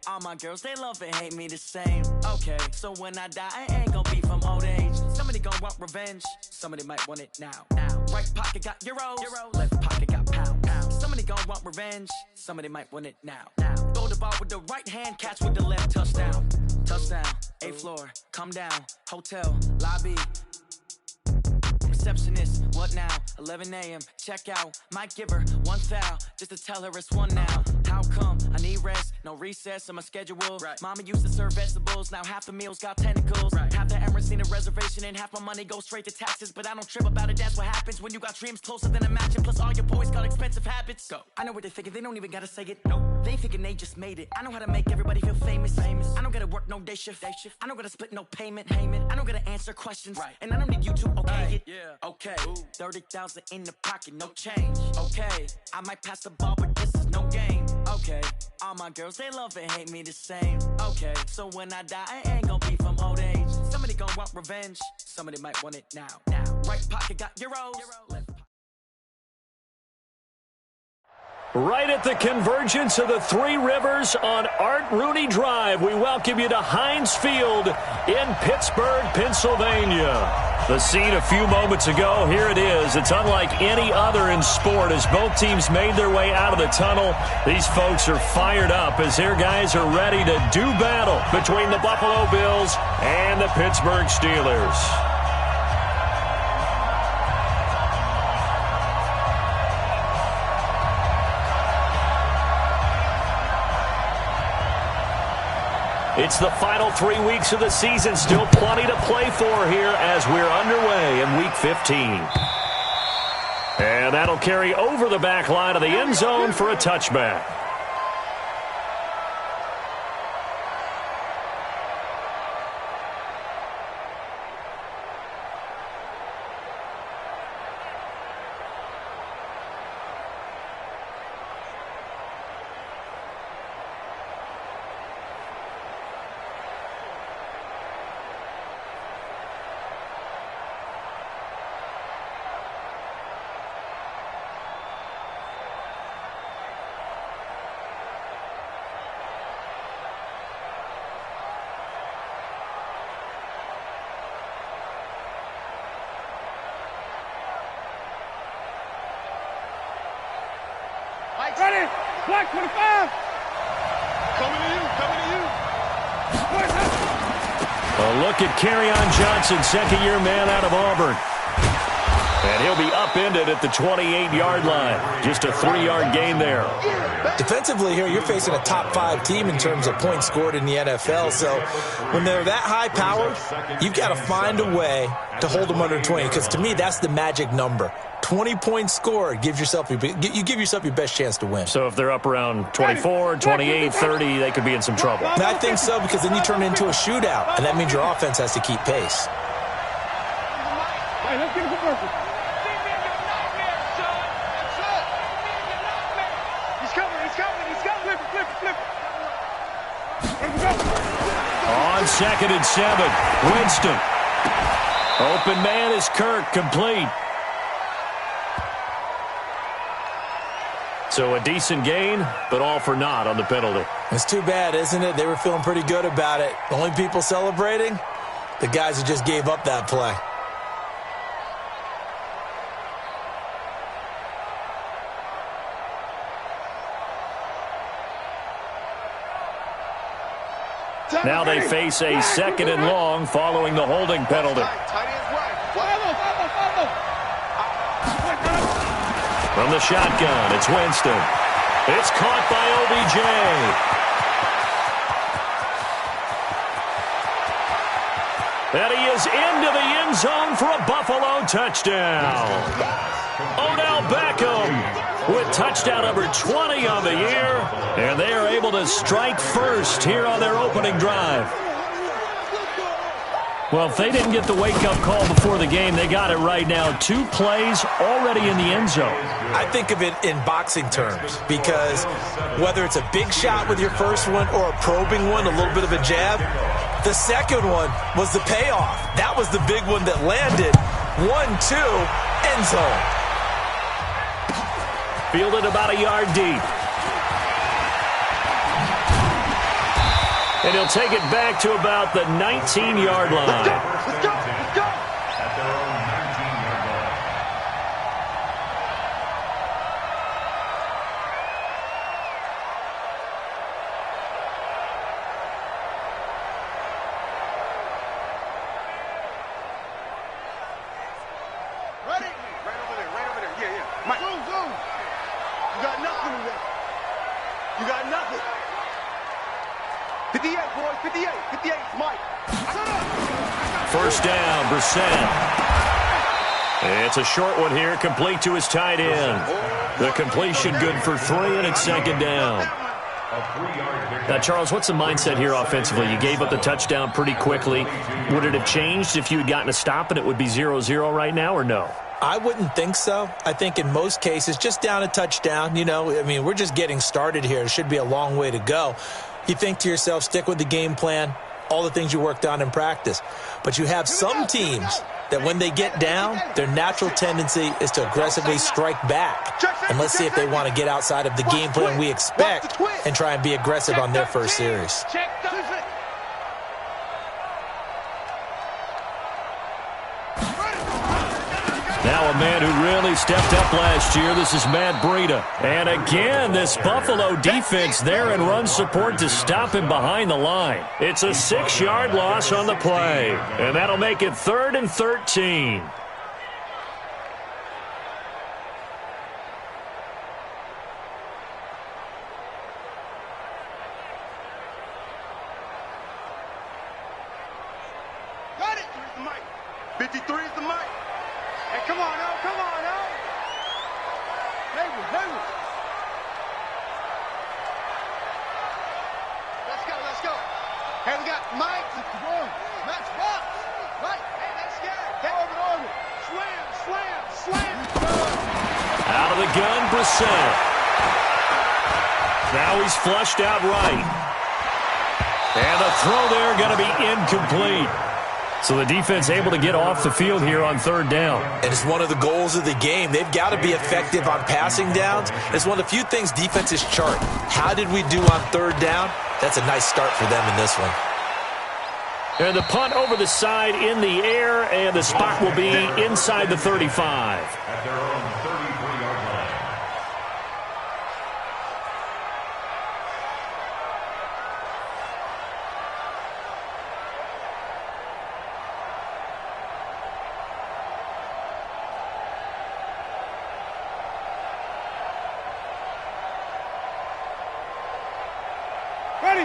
all my girls, they love and hate me the same. Okay, so when I die, I ain't gonna be from old age. Somebody gon' want revenge, somebody might want it now. Right pocket got euros, left pocket got pounds. Somebody gon' want revenge, somebody might want it now. Throw the ball with the right hand, catch with the left, touchdown. Touchdown, 8th floor, come down, hotel, lobby. Receptionist, what now? 11 a.m. check out. Might give her one foul just to tell her it's one now. How come? I need rest, no recess in my schedule. Right. Mama used to serve vegetables, now half the meals got tentacles. Right. Half the Emirates need a reservation and half my money goes straight to taxes. But I don't trip about it, that's what happens when you got dreams closer than imagine. Plus all your boys got expensive habits. Go. I know what they're thinking, they don't even gotta say it. Nope. They thinking they just made it. I know how to make everybody feel famous. I don't gotta work no day shift. I don't gotta split no payment. I don't gotta answer questions. Right. And I don't need you to okay it. Yeah. Okay, 30,000 in the pocket, no change. Okay, I might pass the ball, but this is no game. Okay, all my girls, they love and hate me the same. Okay, so when I die, I ain't gonna be from old age. Somebody gon' want revenge, somebody might want it now. Right pocket got euros, left pocket. Right at the convergence of the Three Rivers on Art Rooney Drive, we welcome you to Heinz Field in Pittsburgh, Pennsylvania. The scene a few moments ago, here it is. It's unlike any other in sport as both teams made their way out of the tunnel. These folks are fired up as their guys are ready to do battle between the Buffalo Bills and the Pittsburgh Steelers. It's the final 3 weeks of the season. Still plenty to play for here as we're underway in Week 15. And that'll carry over the back line of the end zone for a touchback. Ready, Black 25. Coming to you. A look at Kerryon Johnson, second-year man out of Auburn. And he'll be upended at the 28-yard line. Just a 3-yard gain there. Defensively here, you're facing a top-5 team in terms of points scored in the NFL. So when they're that high-powered, you've got to find a way to hold them under 20. Because to me, that's the magic number. 20 points scored, you give yourself your best chance to win. So if they're up around 24, 28, 30, they could be in some trouble. And I think so, because then you turn it into a shootout, and that means your offense has to keep pace. Hey, let's get it for On 2nd and 7, Winston. Open man is Kirk, complete. So a decent gain, but all for naught on the penalty. It's too bad, isn't it? They were feeling pretty good about it. The only people celebrating, the guys who just gave up that play. Now they face a 2nd and long following the holding penalty. From the shotgun, it's Winston. It's caught by OBJ. And he is into the end zone for a Buffalo touchdown. Odell Beckham with touchdown number 20 on the year. And they are able to strike first here on their opening drive. Well, if they didn't get the wake-up call before the game, they got it right now. 2 plays already in the end zone. I think of it in boxing terms because whether it's a big shot with your first one or a probing one, a little bit of a jab, the second one was the payoff. That was the big one that landed. 1-2, end zone. Fielded about a yard deep. And he'll take it back to about the 19-yard line. Let's go. Let's go. At their own 19-yard line. Ready? Right over there. Right over there. Yeah, yeah. Mike. Zoom, zoom. You got nothing in there. You got nothing. 58, boys. 58. 58. Mike. First down, Brissett. It's a short one here, complete to his tight end. The completion good for 3, and it's second down. Now, Charles, what's the mindset here offensively? You gave up the touchdown pretty quickly. Would it have changed if you had gotten a stop and it would be 0-0 right now, or no? I wouldn't think so. I think in most cases, just down a touchdown, we're just getting started here. It should be a long way to go. You think to yourself, stick with the game plan, all the things you worked on in practice. But you have some teams that when they get down, their natural tendency is to aggressively strike back. And let's see if they want to get outside of the game plan we expect and try and be aggressive on their first series. Now a man who really stepped up last year. This is Matt Breida. And again, this Buffalo defense there in run support to stop him behind the line. It's a 6-yard loss on the play. And that'll make it 3rd and 13. Got it. 53 is the mic. Hey, come on now. Come on now. Neighbors. Let's go. Hey, we got Mike. Max Fox. Right. Hey, that's scared. Get over. Slam. Out of the gun, Brissett. Now he's flushed out right. And the throw there going to be incomplete. So the defense able to get off the field here on 3rd down. And it's one of the goals of the game. They've got to be effective on passing downs. It's one of the few things defenses chart. How did we do on 3rd down? That's a nice start for them in this one. And the punt over the side in the air, and the spot will be inside the 35. At their own 33-yard line.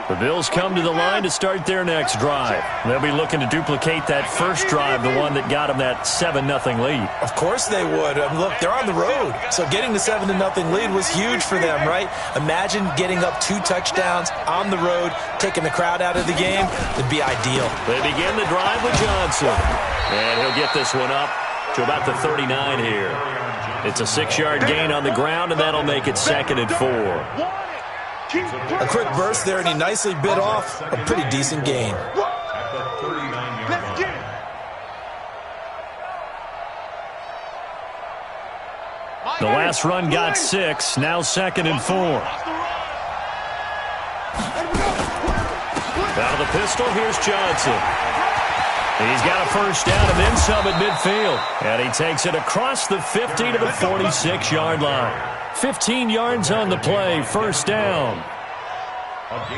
The Bills come to the line to start their next drive. They'll be looking to duplicate that first drive, the one that got them that 7-0 lead. Of course they would. Look, they're on the road, so getting the 7-0 lead was huge for them, right? Imagine getting up 2 touchdowns on the road, taking the crowd out of the game. It'd be ideal. They begin the drive with Johnson. And he'll get this one up to about the 39 here. It's a 6-yard gain on the ground, and that'll make it 2nd and 4. A quick burst there, and he nicely bit off a pretty decent gain. At the 39-yard line. The last run got 6, now 2nd and 4. Out of the pistol, here's Johnson. He's got a first down and then some at midfield. And he takes it across the 50 to the 46-yard line. 15 yards on the play, first down.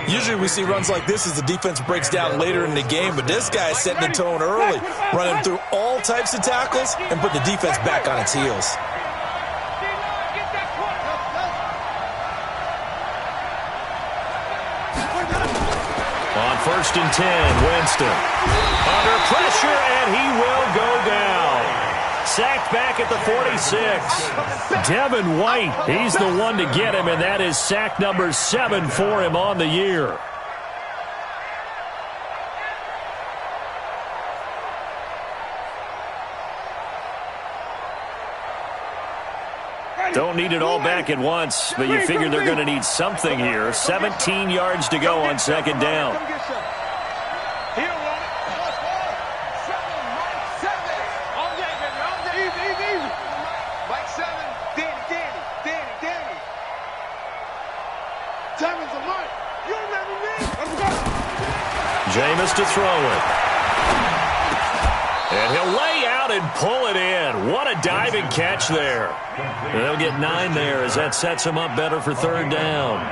Usually we see runs like this as the defense breaks down later in the game, but this guy is setting the tone early, running through all types of tackles and put the defense back on its heels. On 1st and 10, Winston. Under pressure, and he will go down. Sacked back at the 46. Devin White, he's the one to get him, and that is sack number 7 for him on the year. Don't need it all back at once, but you figure they're going to need something here. 17 yards to go on 2nd down. Jameis to throw it. And he'll lay out and pull it in. What a diving catch there. And they'll get 9 there as that sets him up better for 3rd down.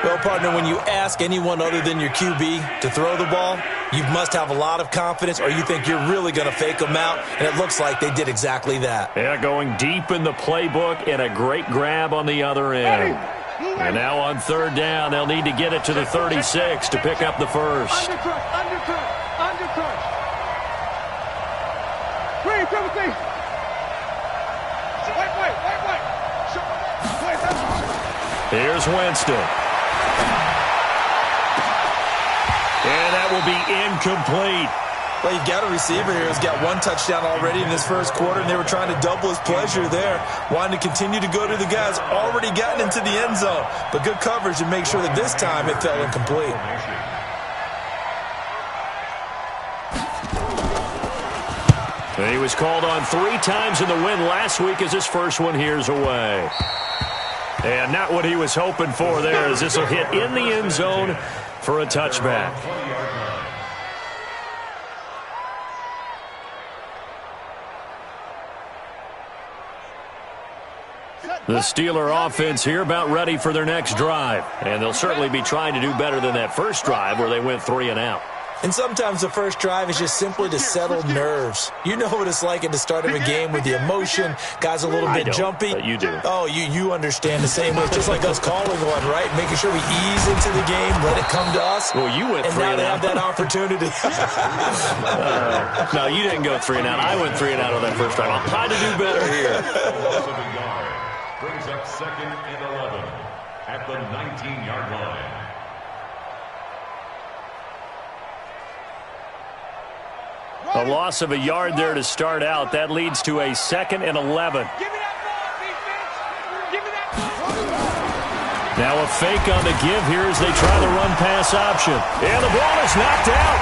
Well, partner, when you ask anyone other than your QB to throw the ball, you must have a lot of confidence or you think you're really going to fake them out, and it looks like they did exactly that. Yeah, going deep in the playbook and a great grab on the other end. And now on 3rd down, they'll need to get it to the 36 to pick up the first. Undercut. Green, Timothy. Wait. Here's Winston. And that will be incomplete. Well, you've got a receiver here who's got 1 touchdown already in this first quarter, and they were trying to double his pleasure there, wanting to continue to go to the guys already gotten into the end zone. But good coverage to make sure that this time it fell incomplete. And he was called on 3 times in the win last week as his first one here's away. And not what he was hoping for there as this will hit in the end zone for a touchback. The Steeler offense here about ready for their next drive. And they'll certainly be trying to do better than that first drive where they went 3 and out. And sometimes the first drive is just simply to settle nerves. You know what it's like at the start of a game with the emotion. Guys a little bit jumpy. But you do. Oh, you understand the same way. It's just like us calling one, right? Making sure we ease into the game, let it come to us. Well, you went 3 and out. And now they have that opportunity. No, you didn't go 3 and out. I went 3 and out on that first drive. I'll try to do better here. Brings up 2nd and 11 at the 19-yard line. A loss of a yard there to start out. That leads to a 2nd and 11. Now a fake on the give here as they try the run-pass option. And the ball is knocked out.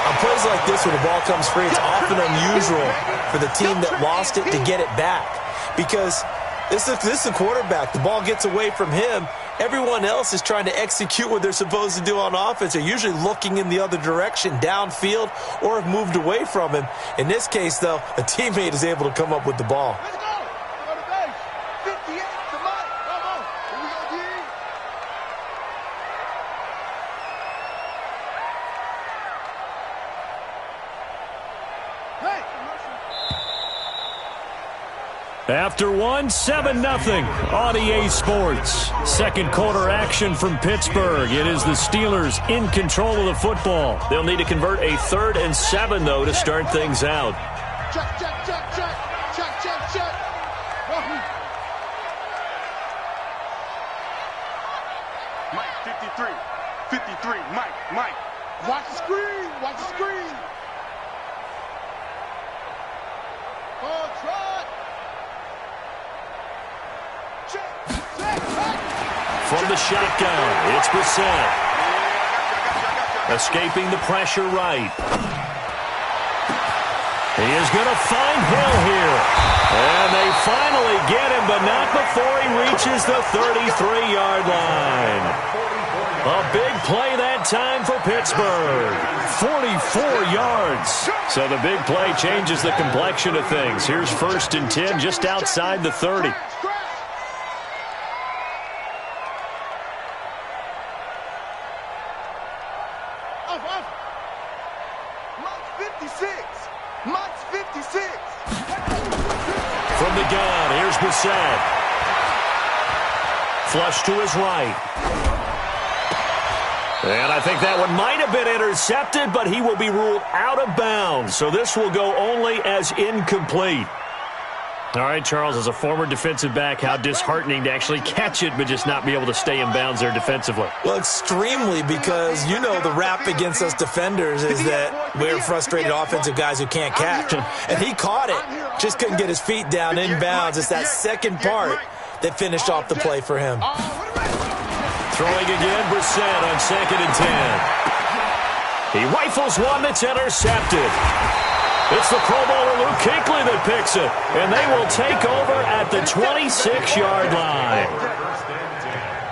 On plays like this, when the ball comes free, it's often unusual for the team that lost it to get it back. Because this is a quarterback. The ball gets away from him. Everyone else is trying to execute what they're supposed to do on offense. They're usually looking in the other direction, downfield, or have moved away from him. In this case, though, a teammate is able to come up with the ball. Let's go. Go to base. 58 to Mike. Come on. Here we go, D. Hey. After 1, 7-0 on EA Sports. Second quarter action from Pittsburgh. It is the Steelers in control of the football. They'll need to convert a 3rd and 7, though, to start things out. Check. Mike, 53. Mike. Watch the screen. Oh, trot. From the shotgun, it's Brissett. Escaping the pressure right. He is going to find Hill here. And they finally get him, but not before he reaches the 33-yard line. A big play that time for Pittsburgh. 44 yards. So the big play changes the complexion of things. Here's 1st and 10 just outside the 30. Mike's 56. From the gun, here's Brissett. Flush to his right. And I think that one might have been intercepted, but he will be ruled out of bounds. So this will go only as incomplete. All right, Charles, as a former defensive back, how disheartening to actually catch it but just not be able to stay in bounds there defensively. Well, extremely, because you know the rap against us defenders is that we're frustrated offensive guys who can't catch. And he caught it, just couldn't get his feet down in bounds. It's that second part that finished off the play for him. Throwing again, Brissett on 2nd and 10. He rifles one that's intercepted. It's the Pro Bowler Luke Kuechly that picks it, and they will take over at the 26-yard line.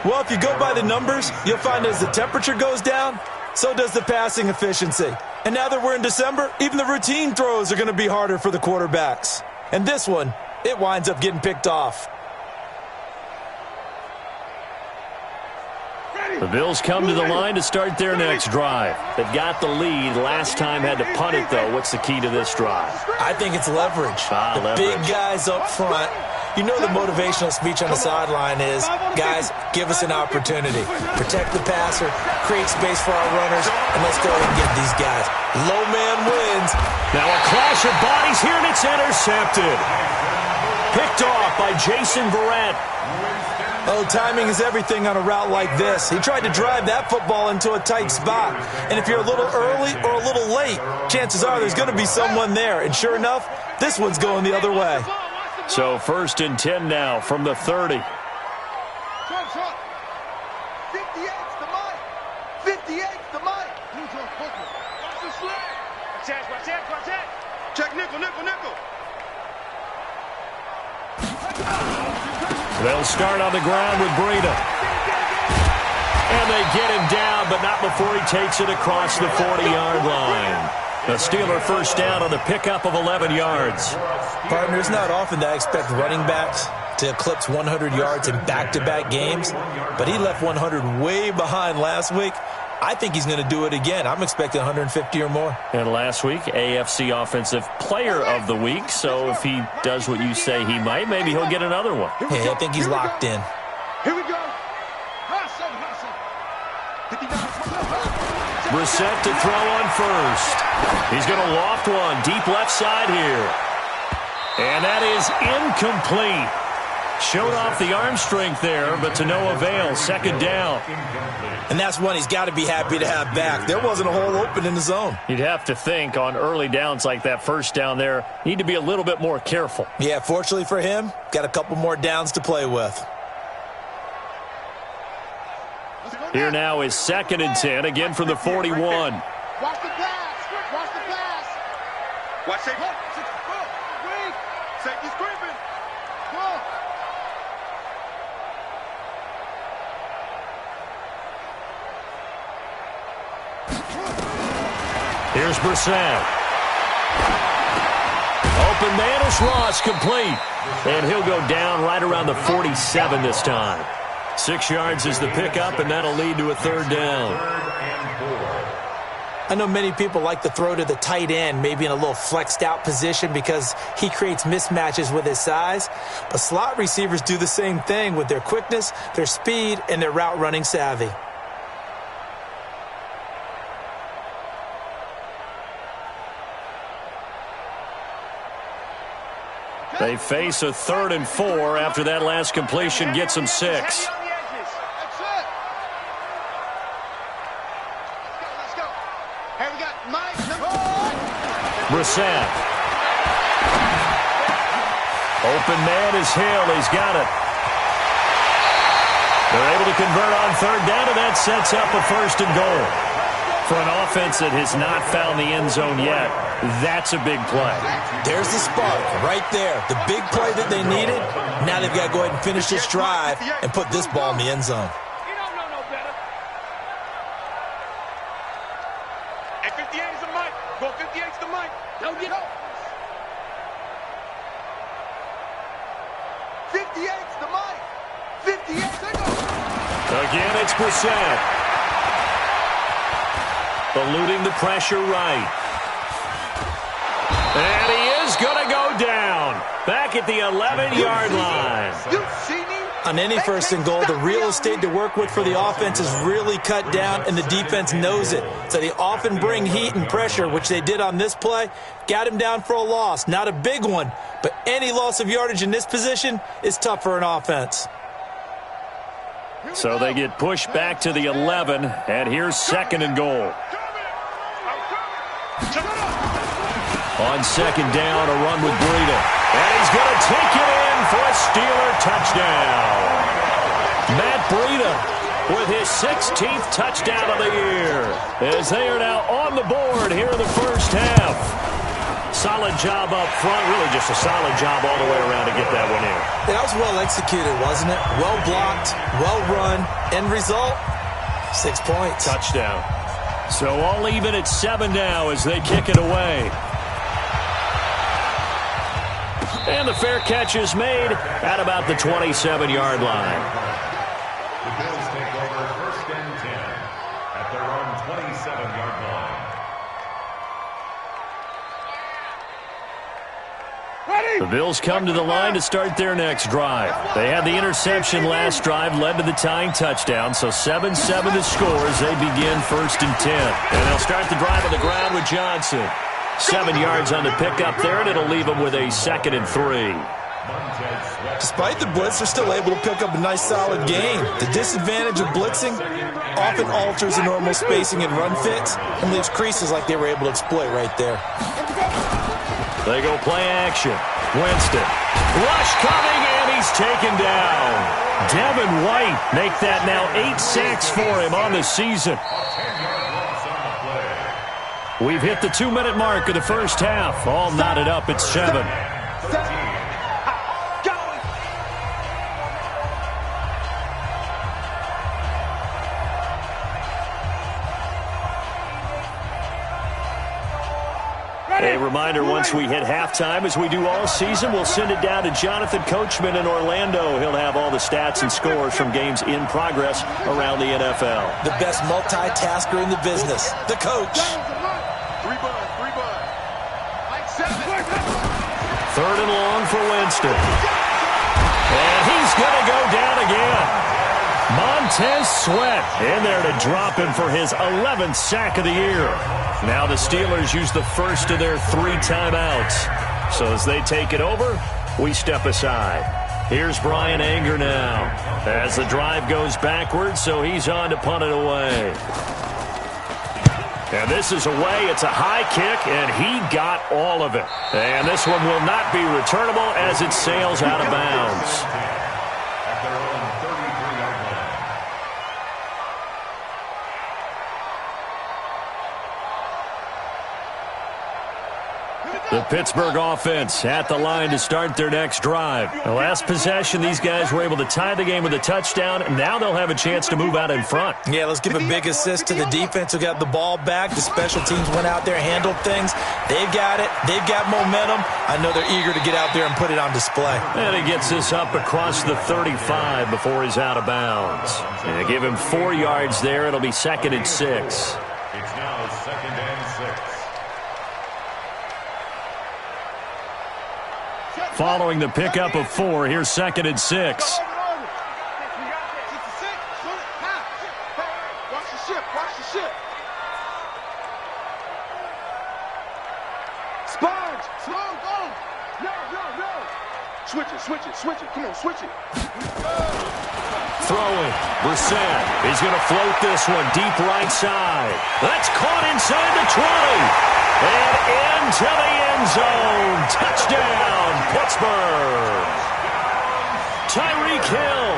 Well, if you go by the numbers, you'll find as the temperature goes down, so does the passing efficiency. And now that we're in December, even the routine throws are going to be harder for the quarterbacks. And this one, it winds up getting picked off. The Bills come to the line to start their next drive. They've got the lead. Last time had to punt it, though. What's the key to this drive? I think it's leverage. Leverage. Big guys up front. You know the motivational speech on the sideline is, guys, give us an opportunity. Protect the passer, create space for our runners, and let's go ahead and get these guys. Low man wins. Now a clash of bodies here, and it's intercepted. Picked off by Jason Verrett. Oh, timing is everything on a route like this. He tried to drive that football into a tight spot. And if you're a little early or a little late, chances are there's going to be someone there. And sure enough, this one's going the other way. So 1st and 10 now from the 30. 58's the mic. 58's the mic. Watch the slide. Watch that. Check nickel. They'll start on the ground with Breida. And they get him down, but not before he takes it across the 40-yard line. The Steeler first down on the pickup of 11 yards. Partner, it's not often that I expect running backs to eclipse 100 yards in back-to-back games, but he left 100 way behind last week. I think he's going to do it again. I'm expecting 150 or more. And last week, AFC Offensive Player of the Week. So if he does what you say he might, maybe he'll get another one. Hey, I think he's locked in. Here we go. Brissett to throw on first. He's going to loft one deep left side here. And that is incomplete. Showed off the arm strength there, but to no avail. 2nd down. And that's one he's got to be happy to have back. There wasn't a hole open in the zone. You'd have to think on early downs like that first down there, need to be a little bit more careful. Yeah, fortunately for him, got a couple more downs to play with. Here now is 2nd and 10, again from the 41. Watch the pass. Watch safety. Safety's creeping. Go. Here's Brissett. Open man is Ross, complete. And he'll go down right around the 47 this time. 6 yards is the pickup, and that'll lead to a 3rd down. I know many people like to throw to the tight end, maybe in a little flexed out position because he creates mismatches with his size. But slot receivers do the same thing with their quickness, their speed, and their route running savvy. They face a 3rd and 4 after that last completion gets them 6. Brissett. Open man is Hill. He's got it. They're able to convert on 3rd down, and that sets up a 1st and goal. For an offense that has not found the end zone yet, that's a big play. There's the spark right there. The big play that they needed. Now they've got to go ahead and finish this drive and put this ball in the end zone. You don't know no better. And 58 is the mic. Go 58's the mic. Don't get up. 58's the mic. 58's the go. Again, it's Brissett. Eluding the pressure right. And he is going to go down. Back at the 11-yard line. You see me? On any 1st and goal, the real estate to work with for the offense is really cut down, and the defense knows it. So they often bring heat and pressure, which they did on this play. Got him down for a loss. Not a big one, but any loss of yardage in this position is tough for an offense. So they get pushed back to the 11, and here's 2nd and goal. On 2nd down, a run with Breida. And he's going to take it in for a Steeler touchdown. Matt Breida with his 16th touchdown of the year, as they are now on the board here in the first half. Solid job up front. Really just a solid job all the way around to get that one in. That was well executed, wasn't it? Well blocked, well run. End result, 6 points. Touchdown. So all even at 7 now as they kick it away. And the fair catch is made at about the 27-yard line. The Bills take over 1st and 10 at their own 27-yard line. The Bills come to the line to start their next drive. They had the interception last drive, led to the tying touchdown, so 7-7 the score as they begin 1st and 10. And they'll start the drive on the ground with Johnson. 7 yards on the pickup there, and it'll leave them with a 2nd and 3. Despite the blitz, they're still able to pick up a nice, solid gain. The disadvantage of blitzing often alters the normal spacing and run fits and leaves creases like they were able to exploit right there. They go play action. Winston. Rush coming, and he's taken down. Devin White make that now 8 sacks for him on the season. We've hit the 2-minute mark of the first half. All knotted up at 7. A reminder, once we hit halftime, as we do all season, we'll send it down to Jonathan Coachman in Orlando. He'll have all the stats and scores from games in progress around the NFL. The best multitasker in the business, the coach. 3rd and long for Winston. And he's going to go down again. Montez Sweat in there to drop him for his 11th sack of the year. Now the Steelers use the first of their 3 timeouts. So as they take it over, we step aside. Here's Brian Anger now as the drive goes backwards, so he's on to punt it away. And this is away. It's a high kick, and he got all of it. And this one will not be returnable as it sails out of bounds. The Pittsburgh offense at the line to start their next drive. The last possession, these guys were able to tie the game with a touchdown, and now they'll have a chance to move out in front. Yeah, let's give a big assist to the defense who got the ball back. The special teams went out there, handled things. They've got it. They've got momentum. I know they're eager to get out there and put it on display. And he gets this up across the 35 before he's out of bounds. And they give him 4 yards there. It'll be 2nd and 6. It's now 2nd and 6. Following the pickup of 4, here's 2nd and 6. Switch it. Come on, switch it. Throwing. Brissett. He's going to float this one deep right side. That's caught inside the 20. And into the end zone. Touchdown, Pittsburgh. Tyreek Hill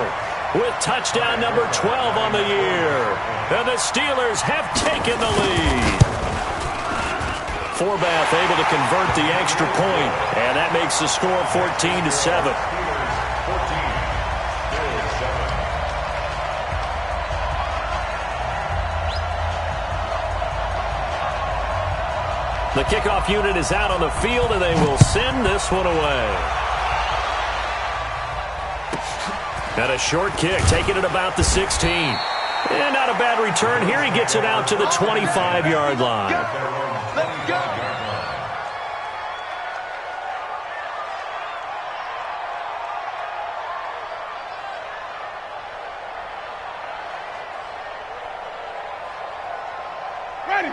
with touchdown number 12 on the year. And the Steelers have taken the lead. Forbath able to convert the extra point, and that makes the score 14-7. The kickoff unit is out on the field, and they will send this one away. And a short kick, taking it about the 16. And not a bad return here. He gets it out to the 25-yard line. Let's go.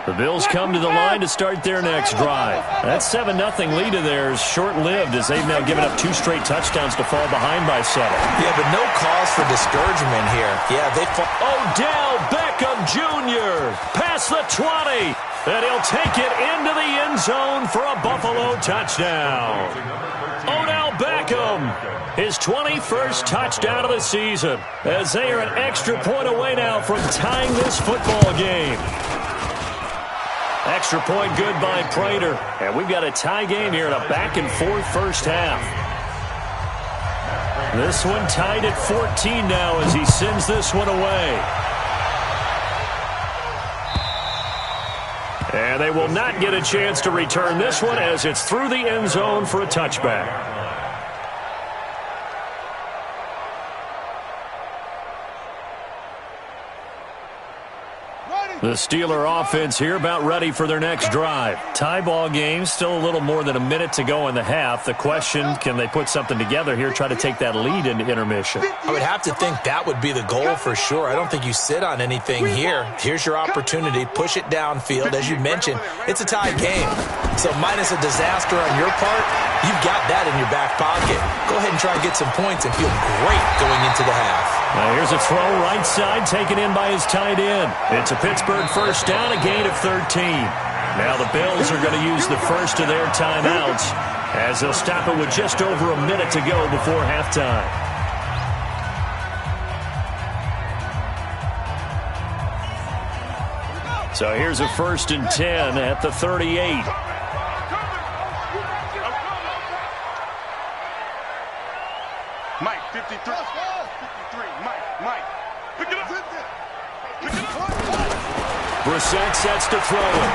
The Bills come to the line to start their next drive. That 7-0 lead of theirs short-lived as they've now given up 2 straight touchdowns to fall behind by 7. Yeah, but no cause for discouragement here. Yeah, they fall. Odell Beckham Jr. past the 20. And he'll take it into the end zone for a Buffalo touchdown. Odell Beckham, his 21st touchdown of the season, as they are an extra point away now from tying this football game. Extra point good by Prater. And we've got a tie game here in a back-and-forth first half. This one tied at 14 now as he sends this one away. And they will not get a chance to return this one as it's through the end zone for a touchback. The Steeler offense here about ready for their next drive. Tie ball game, still a little more than a minute to go in the half. The question, can they put something together here, try to take that lead into intermission? I would have to think that would be the goal for sure. I don't think you sit on anything here. Here's your opportunity. Push it downfield. As you mentioned, it's a tie game. So minus a disaster on your part, you've got that in your back pocket. Go ahead and try and get some points and feel great going into the half. Now here's a throw right side taken in by his tight end. It's a Pittsburgh first down, a gain of 13. Now the Bills are going to use the first of their timeouts as they'll stop it with just over a minute to go before halftime. So here's a 1st and 10 at the 38. Mike, 53. 53. Mike. Pick it up. Brissett sets to throw it.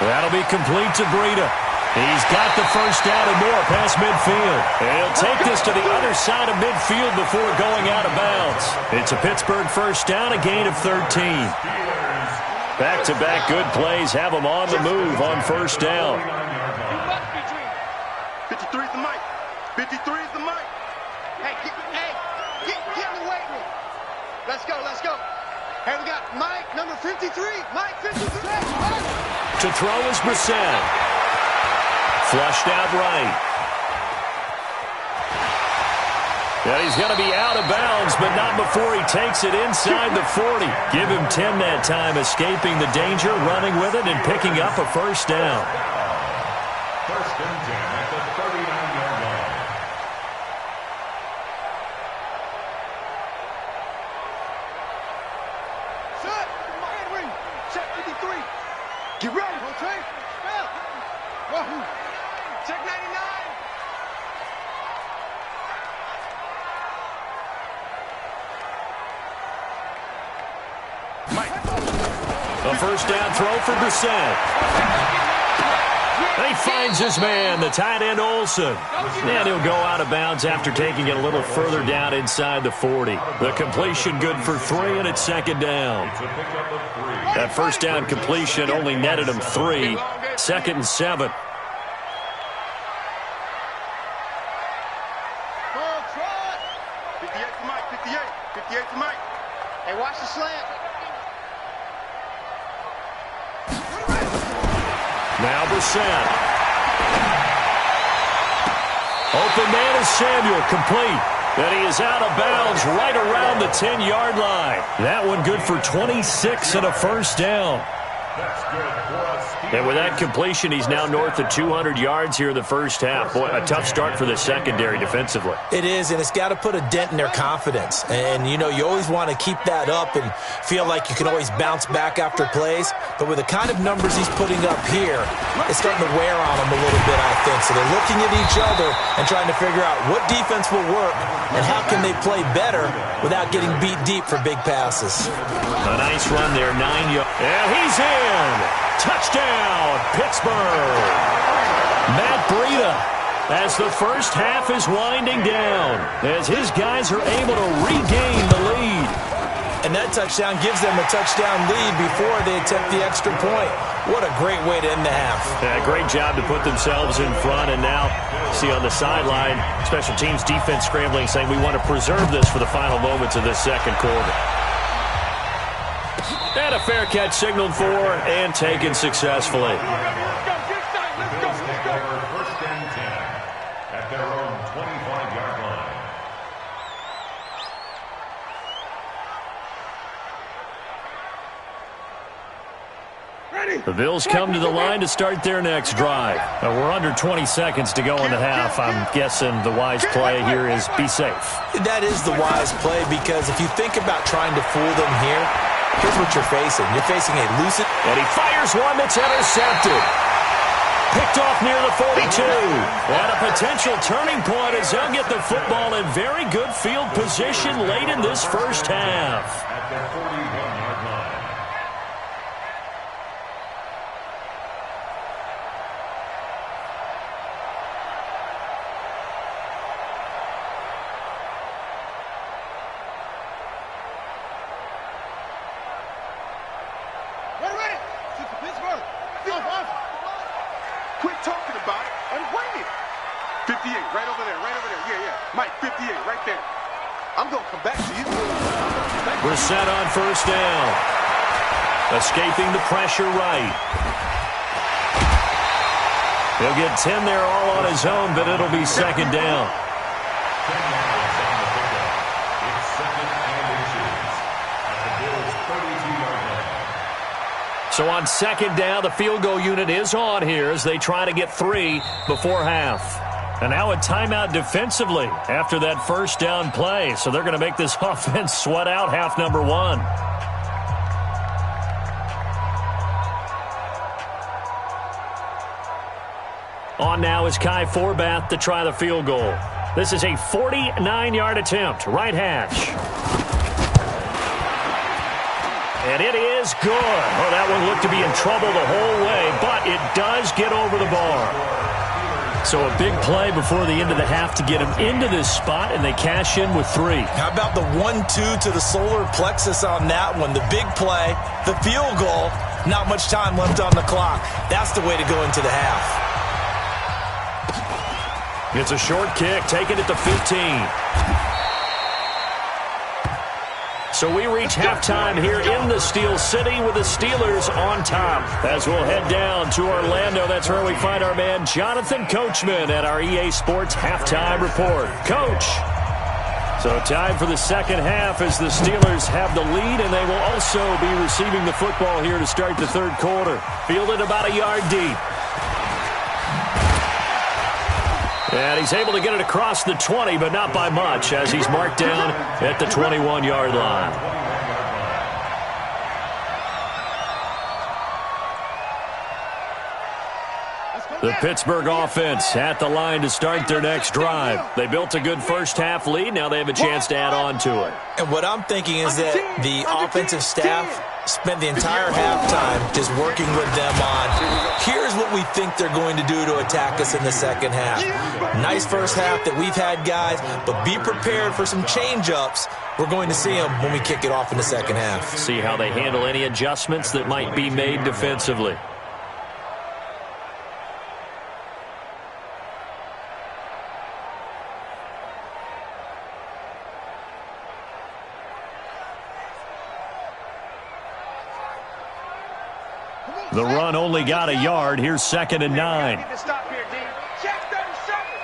That'll be complete to Breida. He's got the first down and more past midfield. And he'll take this to the other side of midfield before going out of bounds. It's a Pittsburgh first down, a gain of 13. Back-to-back good plays have them on the move on first down. 53 is the Mike. 53 is the Mike. Get in the weight room. Let's go. Hey, we got Mike, number 53. Mike, 53. To throw is Brissett. Flushed out right. Yeah, he's going to be out of bounds, but not before he takes it inside the 40. Give him 10 that time, escaping the danger, running with it, and picking up a first down. 1st and 10 at the 39-yard line. Check 53. Get ready. Okay. Wahoo. Check 99. Mike. A first down throw for Brissett. And he finds his man, the tight end Olsen. And he'll go out of bounds after taking it a little further down inside the 40. The completion good for 3, and it's 2nd down. That first down completion only netted him 3. 2nd and 7. Ball trot. 58 to Mike. 58 to Mike. Hey, watch the slant. Now Brissett. Open man is Samuel, complete. And he is out of bounds right around the 10-yard line. That one good for 26 and a first down. That's good for us. And with that completion, he's now north of 200 yards here in the first half. Boy, a tough start for the secondary defensively. It is, and it's got to put a dent in their confidence. And, you know, you always want to keep that up and feel like you can always bounce back after plays. But with the kind of numbers he's putting up here, it's starting to wear on them a little bit, I think. So they're looking at each other and trying to figure out what defense will work and how can they play better without getting beat deep for big passes. A nice run there, 9 yards. And he's in. Touchdown, Pittsburgh. Matt Breida, as the first half is winding down, as his guys are able to regain the lead. And that touchdown gives them a touchdown lead before they attempt the extra point. What a great way to end the half. Yeah, great job to put themselves in front. And now, see on the sideline, special teams defense scrambling, saying we want to preserve this for the final moments of this second quarter. And a fair catch signaled for and taken successfully. The Bills take over 1st and 10 at their own 25-yard line. The Bills come to the line to start their next drive. We're under 20 seconds to go in the half. I'm guessing the wise play here is be safe. That is the wise play, because if you think about trying to fool them here, Here's what you're facing. You're facing a lucid... And he fires one that's intercepted. Picked off near the 42. And a potential turning point as they'll get the football in very good field position late in this first half. At the 41-yard line. Ready. To Pittsburgh. Quit talking about it and win it. 58, right over there. Yeah. Mike, 58, right there. I'm going to come back to you. We're set on first down. Escaping the pressure right. He'll get 10 there all on his own, but it'll be second down. 10 yards on the pickup. It's second and inches. At the Bills' 32-yard line. So on second down, the field goal unit is on here as they try to get 3 before half. And now a timeout defensively after that first down play. So they're going to make this offense sweat out half number 1. On now is Kai Forbath to try the field goal. This is a 49-yard attempt, right hash. And it is good. Oh, that one looked to be in trouble the whole way, but it does get over the bar. So a big play before the end of the half to get him into this spot, and they cash in with 3. How about the 1-2 to the solar plexus on that one? The big play, the field goal, not much time left on the clock. That's the way to go into the half. It's a short kick, taking it to 15. So we reach halftime here in the Steel City with the Steelers on top. As we'll head down to Orlando, that's where we find our man Jonathan Coachman at our EA Sports Halftime Report. Coach. So time for the second half as the Steelers have the lead, and they will also be receiving the football here to start the third quarter. Fielded about a yard deep. And he's able to get it across the 20, but not by much, as he's marked down at the 21-yard line. The Pittsburgh offense at the line to start their next drive. They built a good first-half lead. Now they have a chance to add on to it. And what I'm thinking is that the offensive staff spent the entire halftime just working with them on, here's what we think they're going to do to attack us in the second half. Nice first half that we've had, guys, but be prepared for some change-ups. We're going to see them when we kick it off in the second half. See how they handle any adjustments that might be made defensively. The run only got a yard. Here's 2nd and 9. Check 37.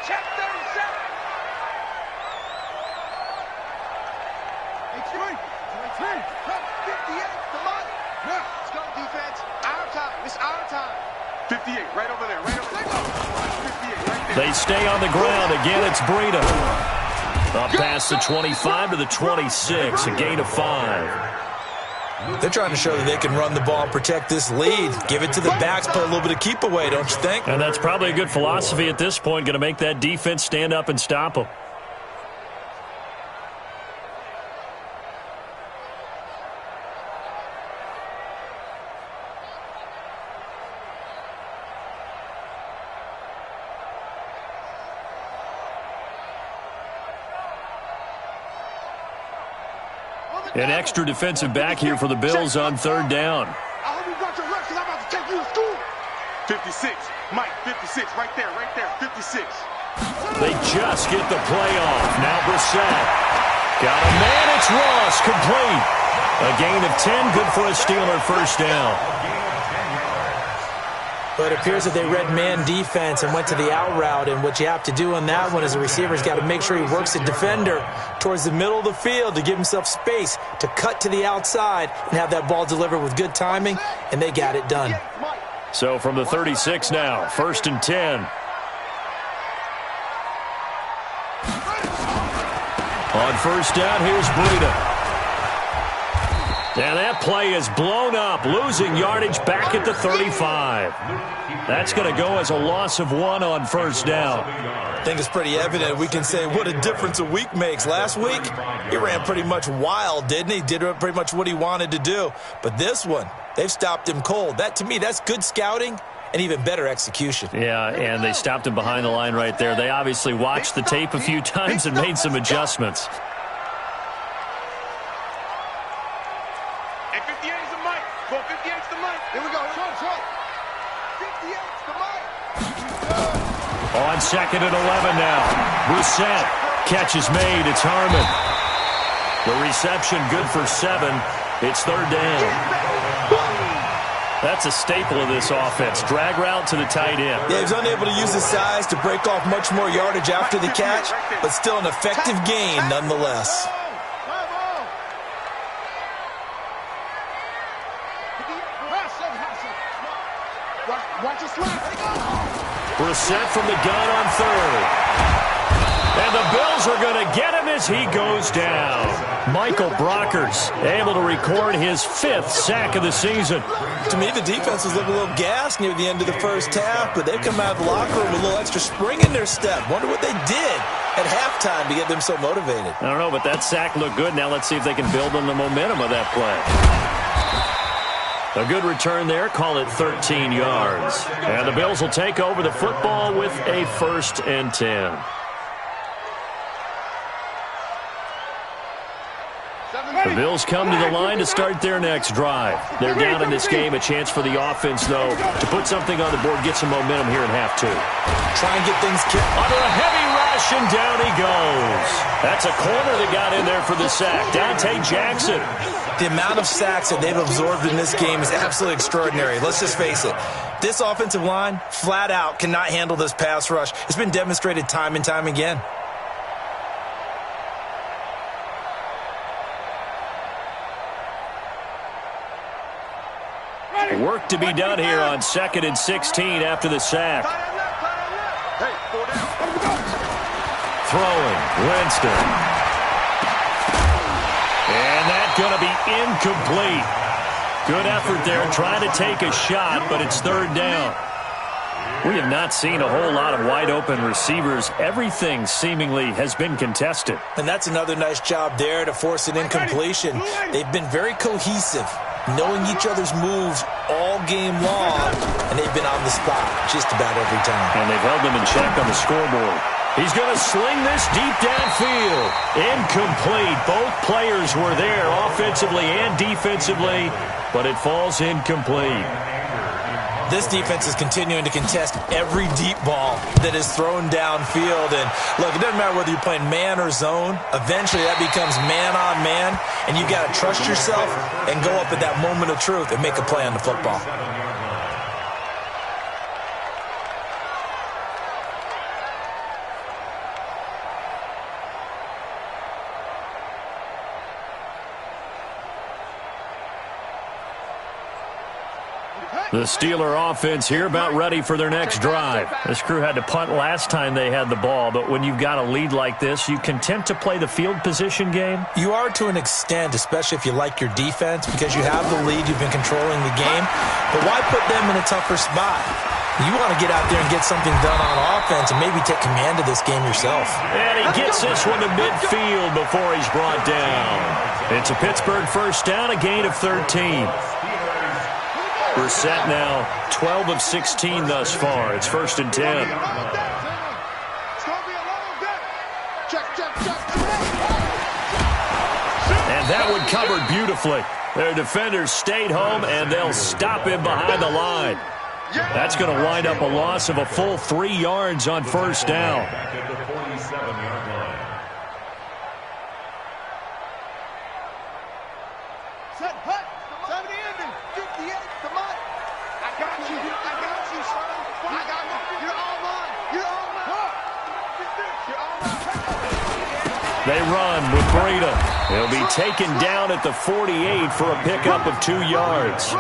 Check 37. It's 3. 58. Come on. Now, let's go, defense. Our time. It's our time. 58. Right over there. 58 right there. They stay on the ground. Again, it's Breida. Up past the 25 to the 26. A gain of 5. They're trying to show that they can run the ball and protect this lead. Give it to the backs, play a little bit of keep away, don't you think? And that's probably a good philosophy at this point, going to make that defense stand up and stop them. An extra defensive back here for the Bills on 3rd down. I hope you got your reps because I'm about to take you to school. 56. Mike, 56. Right there. 56. They just get the play off. Now Brissett. Got a man. It's Ross. Complete. A gain of 10. Good for a Steeler first down. But it appears that they read man defense and went to the out route. And what you have to do on that one is the receiver's got to make sure he works the defender towards the middle of the field to give himself space to cut to the outside and have that ball delivered with good timing, and they got it done. So from the 36 now, 1st and 10. On 1st down, here's Breida. And that play is blown up, losing yardage back at the 35. That's going to go as a loss of 1 on first down. I think it's pretty evident. We can say what a difference a week makes. Last week, he ran pretty much wild, didn't he? Did pretty much what he wanted to do. But this one, they've stopped him cold. That, to me, that's good scouting and even better execution. Yeah, and they stopped him behind the line right there. They obviously watched the tape a few times and made some adjustments. And 58 is the mic. Well, 58's the mic. Here we go. 58's the mic. On second and 11 now. Brissett. Catch is made. It's Harmon. The reception good for 7. It's third down. That's a staple of this offense. Drag route to the tight end. Yeah, he's unable to use his size to break off much more yardage after the catch, but still an effective gain nonetheless. Brissett from the gun on third. And the Bills are going to get him as he goes down. Michael Brockers able to record his 5th sack of the season. To me, the defense was looking a little gassed near the end of the first half, but they've come out of the locker room with a little extra spring in their step. Wonder what they did at halftime to get them so motivated. I don't know, but that sack looked good. Now let's see if they can build on the momentum of that play. A good return there. Call it 13 yards. And the Bills will take over the football with a 1st and 10. The Bills come to the line to start their next drive. They're down in this game. A chance for the offense, though, to put something on the board, get some momentum here in half 2. Try and get things kicked. Under a heavy rush, and down he goes. That's a corner that got in there for the sack. Dante Jackson. The amount of sacks that they've absorbed in this game is absolutely extraordinary. Let's just face it. This offensive line, flat out, cannot handle this pass rush. It's been demonstrated time and time again. Work to be done here on 2nd and 16 after the sack. Throwing, Winston. And that's going to be incomplete. Good effort there trying to take a shot, but it's third down. We have not seen a whole lot of wide-open receivers. Everything seemingly has been contested. And that's another nice job there to force an incompletion. They've been very cohesive, knowing each other's moves all game long, and they've been on the spot just about every time. And they've held them in check on the scoreboard. He's going to sling this deep downfield. Incomplete. Both players were there offensively and defensively, but it falls incomplete. This defense is continuing to contest every deep ball that is thrown downfield. And look, it doesn't matter whether you're playing man or zone. Eventually that becomes man on man, and you've got to trust yourself and go up at that moment of truth and make a play on the football. The Steeler offense here about ready for their next drive. This crew had to punt last time they had the ball, but when you've got a lead like this, you content to play the field position game? You are to an extent, especially if you like your defense, because you have the lead, you've been controlling the game. But why put them in a tougher spot? You want to get out there and get something done on offense and maybe take command of this game yourself. And he gets this one to midfield before he's brought down. It's a Pittsburgh first down, a gain of 13. Brissett now 12 of 16 thus far. It's 1st and 10. And that one covered beautifully. Their defenders stayed home, and they'll stop him behind the line. That's going to wind up a loss of a full 3 yards on first down. They run with Breida. He'll be taken down at the 48 for a pickup of 2 yards.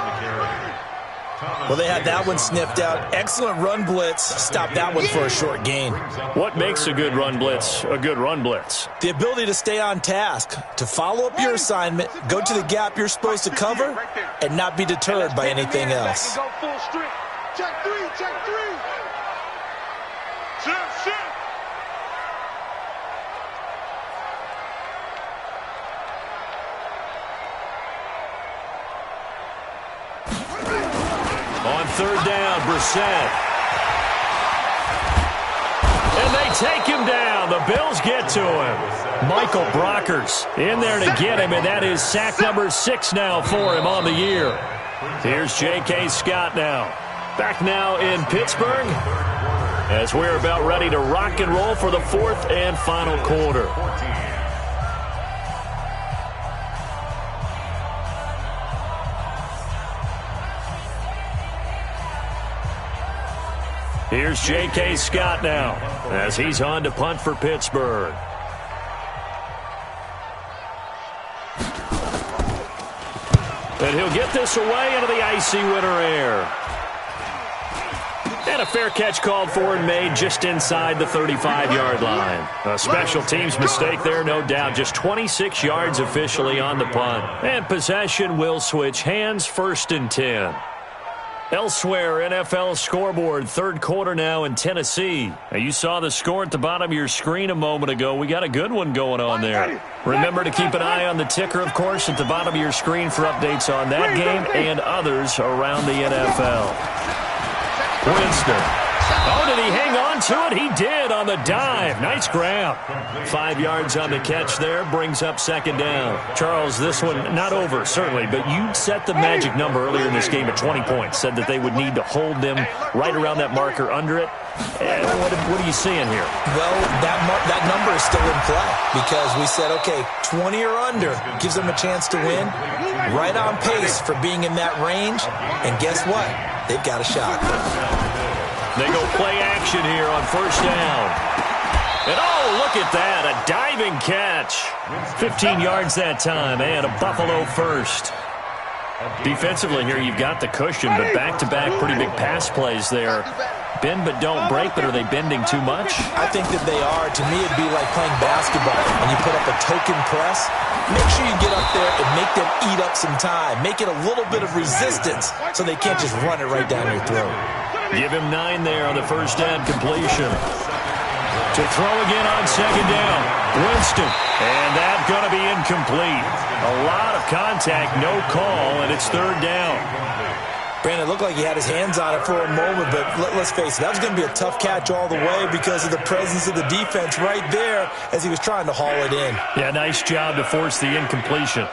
Well, they had that one sniffed out. Excellent run blitz. Stop that one for a short gain. What makes a good run blitz a good run blitz? The ability to stay on task, to follow up your assignment, go to the gap you're supposed to cover, and not be deterred by anything else. Check three. Shit. On third down, Brissett. And they take him down. The Bills get to him. Michael Brockers in there to get him, and that is sack number 6 now for him on the year. Here's J.K. Scott now. Back now in Pittsburgh as we're about ready to rock and roll for the fourth and final quarter. Here's J.K. Scott now as he's on to punt for Pittsburgh. And he'll get this away into the icy winter air. And a fair catch called for and made just inside the 35-yard line. A special teams mistake there, no doubt. Just 26 yards officially on the punt. And possession will switch hands, 1st and 10. Elsewhere, NFL scoreboard, third quarter now in Tennessee. Now, you saw the score at the bottom of your screen a moment ago. We got a good one going on there. Remember to keep an eye on the ticker, of course, at the bottom of your screen for updates on that game and others around the NFL. Winston. Oh, did he hang on to it? He did on the dive. Nice grab. 5 yards on the catch there. Brings up 2nd down. Charles, this one not over, certainly, but you set the magic number earlier in this game at 20 points. Said that they would need to hold them right around that marker under it. What are you seeing here? Well, that number is still in play because we said, okay, 20 or under gives them a chance to win. Right on pace for being in that range. And guess what? They've got a shot. They go play action here on 1st down. And oh, look at that, a diving catch. 15 yards that time and a Buffalo first. Defensively here, you've got the cushion, but back-to-back pretty big pass plays there. Bend but don't break, but are they bending too much? I think that they are. To me, it'd be like playing basketball. When you put up a token press, make sure you get up there and make them eat up some time. Make it a little bit of resistance so they can't just run it right down your throat. Give him 9 there on the 1st down completion. To throw again on 2nd down. Winston. And that's going to be incomplete. A lot of contact, no call, and it's 3rd down. Brandon, it looked like he had his hands on it for a moment, but let's face it, that was going to be a tough catch all the way because of the presence of the defense right there as he was trying to haul it in. Yeah, nice job to force the incompletion.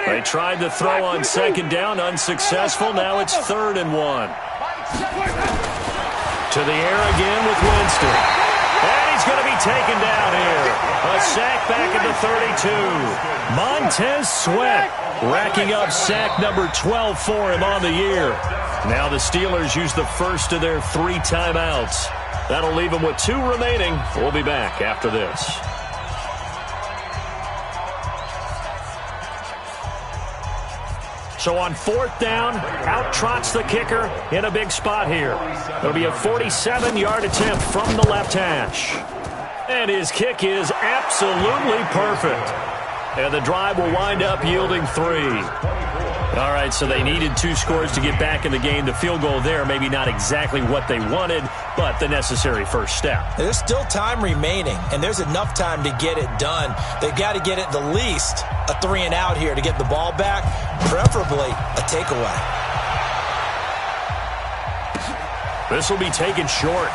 They tried to throw on 2nd down, unsuccessful. Now it's 3rd and 1. To the air again with Winston. And he's going to be taken down here. A sack back at the 32. Montez Sweat racking up sack number 12 for him on the year. Now the Steelers use the first of their 3 timeouts. That'll leave them with 2 remaining. We'll be back after this. So on 4th down, out trots the kicker in a big spot here. It'll be a 47-yard attempt from the left hash. And his kick is absolutely perfect. And the drive will wind up yielding 3. All right, so they needed 2 scores to get back in the game. The field goal there, maybe not exactly what they wanted, but the necessary first step. There's still time remaining, and there's enough time to get it done. They've got to get it the least a 3-and-out here to get the ball back, preferably a takeaway. This will be taken short.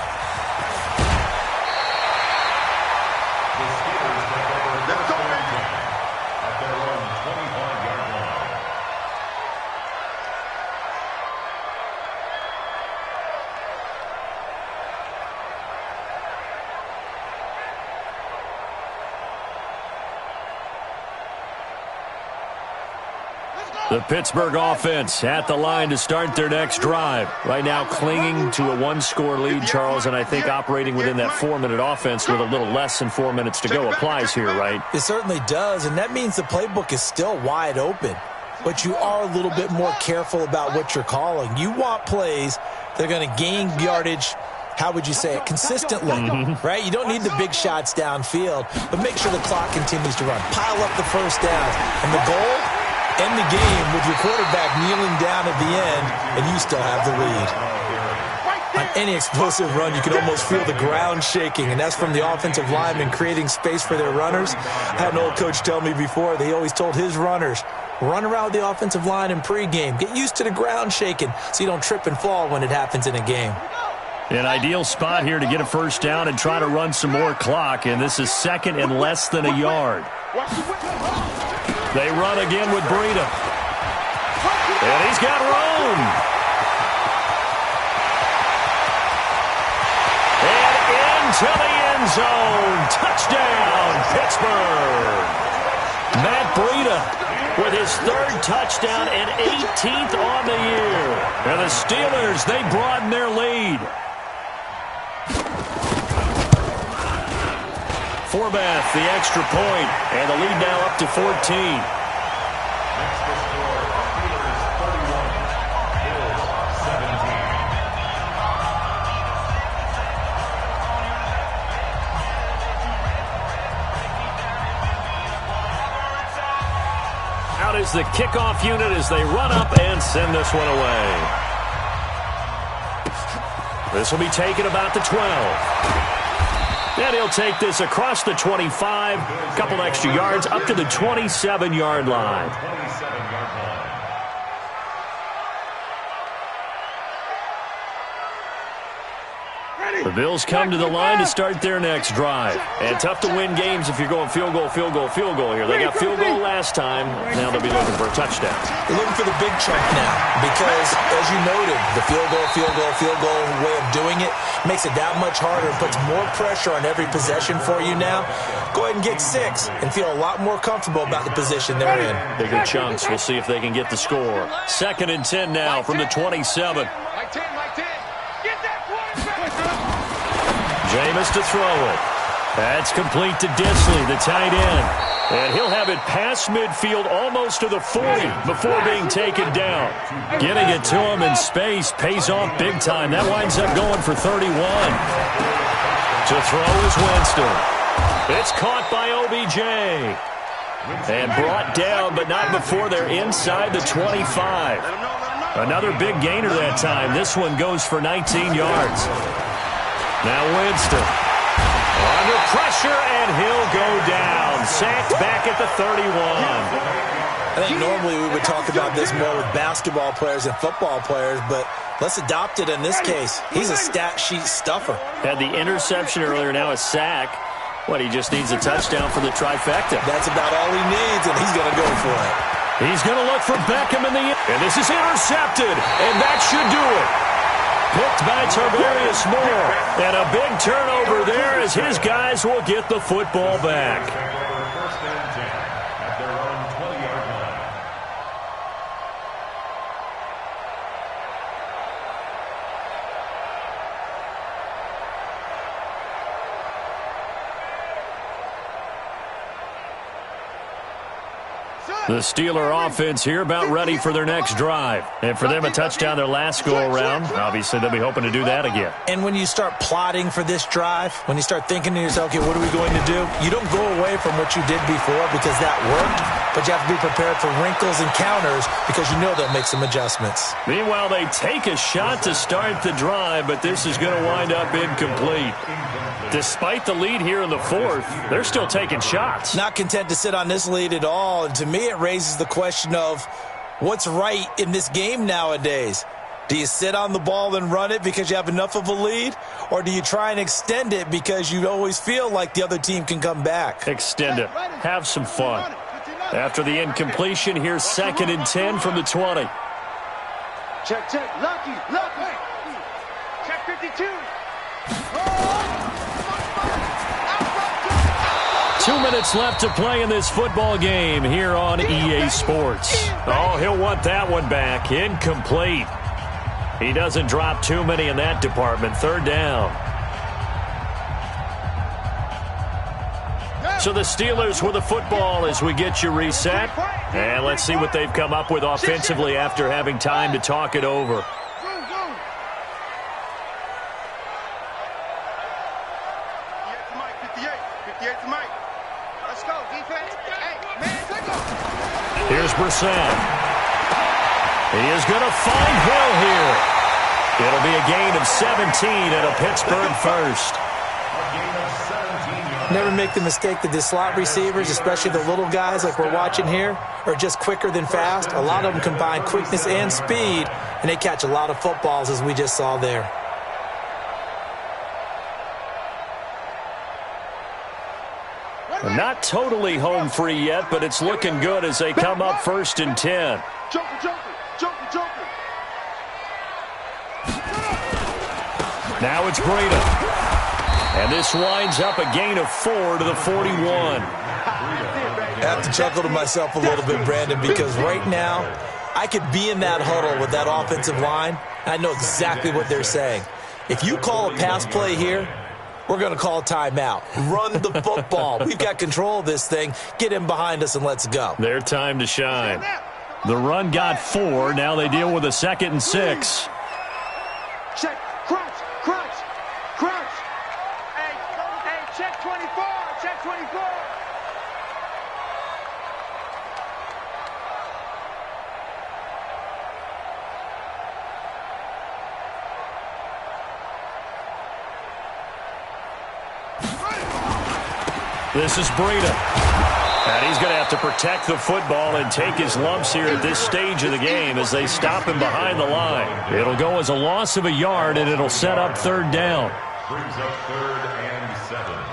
The Pittsburgh offense at the line to start their next drive. Right now clinging to a 1-score lead, Charles, and I think operating within that 4-minute offense with a little less than 4 minutes to go applies here, right? It certainly does, and that means the playbook is still wide open. but you are a little bit more careful about what you're calling. You want plays that are going to gain yardage, how would you say it, consistently, right? You don't need the big shots downfield, but make sure the clock continues to run. Pile up the first downs. And the goal, end the game with your quarterback kneeling down at the end, and you still have the lead. On any explosive run, you can almost feel the ground shaking, and that's from the offensive linemen creating space for their runners. I had an old coach tell me before, they always told his runners, run around the offensive line in pregame. Get used to the ground shaking so you don't trip and fall when it happens in a game. An ideal spot here to get a first down and try to run some more clock, and this is second and less than a yard. They run again with Breida. And he's got room. To the end zone. Touchdown, Pittsburgh. Matt Breida with his third touchdown and 18th on the year. And the Steelers, they broaden their lead. Forbath, the extra point, and the lead now up to 14. Is the kickoff unit as they run up and send this one away. This will be taken about the 12. And he'll take this across the 25, a couple extra yards up to the 27-yard line. The Bills come to the line to start their next drive. And tough to win games if you're going field goal, field goal, field goal here. They got field goal last time. Now they'll be looking for a touchdown. They're looking for the big chunk now because, as you noted, the field goal way of doing it makes it that much harder. It puts more pressure on every possession for you now. Go ahead and get 6 and feel a lot more comfortable about the position they're in. Bigger chunks. We'll see if they can get the score. 2nd and 10 now from the 27. Jameis to throw it. That's complete to Disley, the tight end. And he'll have it past midfield almost to the 40 before being taken down. Getting it to him in space pays off big time. That winds up going for 31. To throw is Winston. It's caught by OBJ. And brought down, but not before they're inside the 25. Another big gainer that time. This one goes for 19 yards. Now Winston under pressure, and he'll go down. Sacked back at the 31. I think normally we would talk about this more with basketball players and football players, but let's adopt it in this case. He's a stat sheet stuffer. Had the interception earlier, now a sack. What, he just needs a touchdown for the trifecta. That's about all he needs, and he's going to go for it. He's going to look for Beckham in the end. And this is intercepted, and that should do it. Picked by Tarvarius Moore. And a big turnover there as his guys will get the football back. First and 10 at their own 20-yard line. The Steeler offense here about ready for their next drive. And for them, a touchdown their last go-around. Obviously, they'll be hoping to do that again. And when you start plotting for this drive, when you start thinking to yourself, okay, what are we going to do? You don't go away from what you did before because that worked, but you have to be prepared for wrinkles and counters because you know they'll make some adjustments. Meanwhile, they take a shot to start the drive, but this is going to wind up incomplete. Despite the lead here in the 4th, they're still taking shots. Not content to sit on this lead at all, and to me it raises the question of what's right in this game nowadays. Do you sit on the ball and run it because you have enough of a lead, or do you try and extend it because you always feel like the other team can come back? Extend it. Have some fun. After the incompletion, here's 2nd and 10 from the 20. Check, lucky. Check 52. 2 minutes left to play in this football game here on EA Sports. Oh, he'll want that one back. Incomplete. He doesn't drop too many in that department. 3rd down. So the Steelers with the football as we get you reset. And let's see what they've come up with offensively after having time to talk it over. 58 to Mike. Let's go, defense. Hey, man, take off. Here's Brissett. He is going to find Hill here. It'll be a gain of 17 and a Pittsburgh first. Never make the mistake that the slot receivers, especially the little guys like we're watching here, are just quicker than fast. A lot of them combine quickness and speed, and they catch a lot of footballs as we just saw there. Not totally home free yet, but it's looking good as they come up 1st and 10. Joker. Now it's Breida. And this winds up a gain of 4 to the 41. I have to chuckle to myself a little bit, Brandon, because right now I could be in that huddle with that offensive line. I know exactly what they're saying. If you call a pass play here, we're going to call a timeout. Run the football. We've got control of this thing. Get in behind us and let's go. Their time to shine. The run got 4. Now they deal with a 2nd and 6. Check, crunch. Hey, check 24. This is Breida. And he's going to have to protect the football and take his lumps here at this stage of the game as they stop him behind the line. It'll go as a loss of a yard, and it'll set up 3rd down. Brings up 3rd and 7.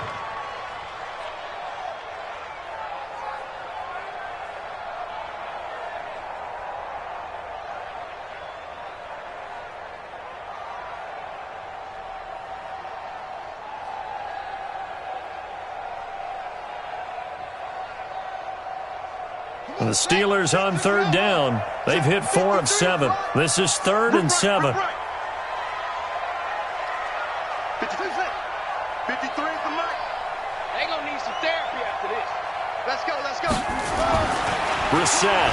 The Steelers on 3rd down. They've hit 4 of 7. This is 3rd and 7. 53 for Mike. They gonna need some therapy after this. Let's go. Brissett.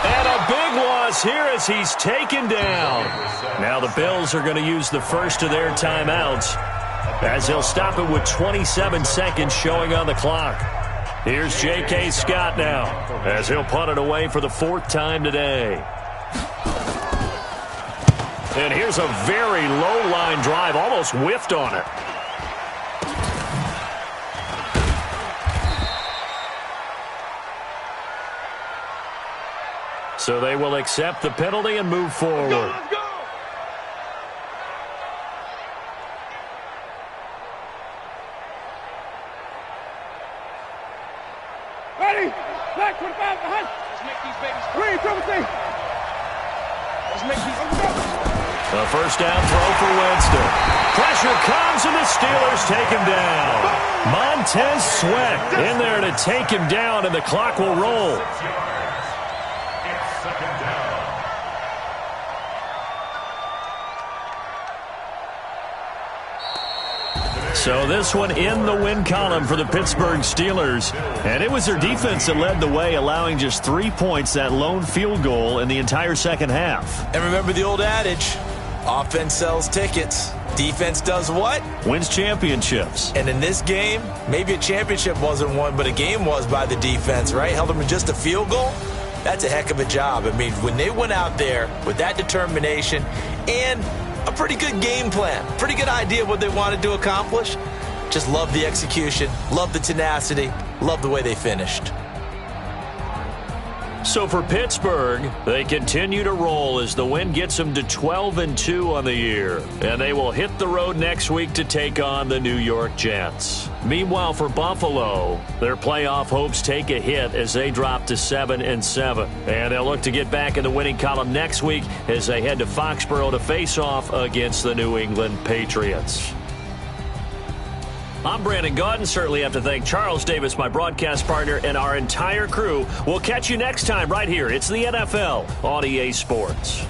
And a big loss here as he's taken down. Now the Bills are going to use the first of their timeouts as they'll stop it with 27 seconds showing on the clock. Here's J.K. Scott now as he'll punt it away for the 4th time today. And here's a very low line drive, almost whiffed on it. So they will accept the penalty and move forward. Let's go. Ready? Black 25 behind. Let's make these babies. Green, come with me. Let's make these. Let's go. A 1st down throw for Winston. Pressure comes and the Steelers take him down. Montez Sweat in there to take him down, and the clock will roll. It's 2nd down. So this one in the win column for the Pittsburgh Steelers. And it was their defense that led the way, allowing just 3 points, that lone field goal in the entire second half. And remember the old adage, offense sells tickets. Defense does what? Wins championships. And in this game, maybe a championship wasn't won, but a game was by the defense, right? Held them in just a field goal. That's a heck of a job. I mean, when they went out there with that determination and a pretty good game plan, pretty good idea of what they wanted to accomplish, just love the execution, love the tenacity, love the way they finished. So for Pittsburgh, they continue to roll as the win gets them to 12-2 on the year. And they will hit the road next week to take on the New York Jets. Meanwhile, for Buffalo, their playoff hopes take a hit as they drop to 7-7. And they'll look to get back in the winning column next week as they head to Foxborough to face off against the New England Patriots. I'm Brandon Gaudin. Certainly have to thank Charles Davis, my broadcast partner, and our entire crew. We'll catch you next time right here. It's the NFL on EA Sports.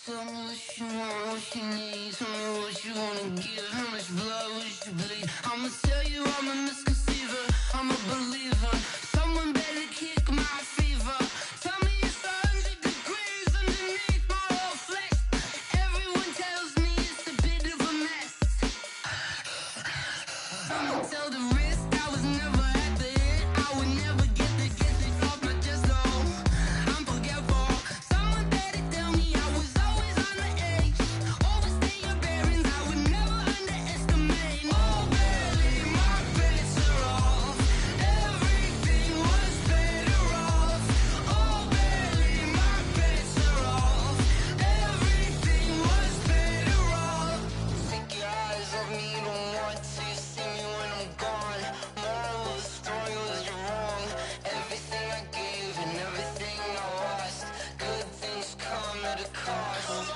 Tell me what you want, what you need. Tell me what you wanna give. How much blood would you bleed? I'ma tell you I'm a misconceiver. I'm a believer. Someone better kick my fever. Tell me it's 100 degrees underneath my whole flesh. Everyone tells me it's a bit of a mess. I'ma tell the risk I was never at the end. I would never get this off my chest though. I'm forgetful. Someone better tell me I was always on the edge. Overstay your bearings, I would never underestimate. Oh barely, my bets are off. Everything was better off. Oh barely, my bets are off. Everything was better off. Take your eyes off me, don't want to see me when I'm gone. Moral of the story was you're wrong. Everything I gave and everything I lost. Good things come at a cost.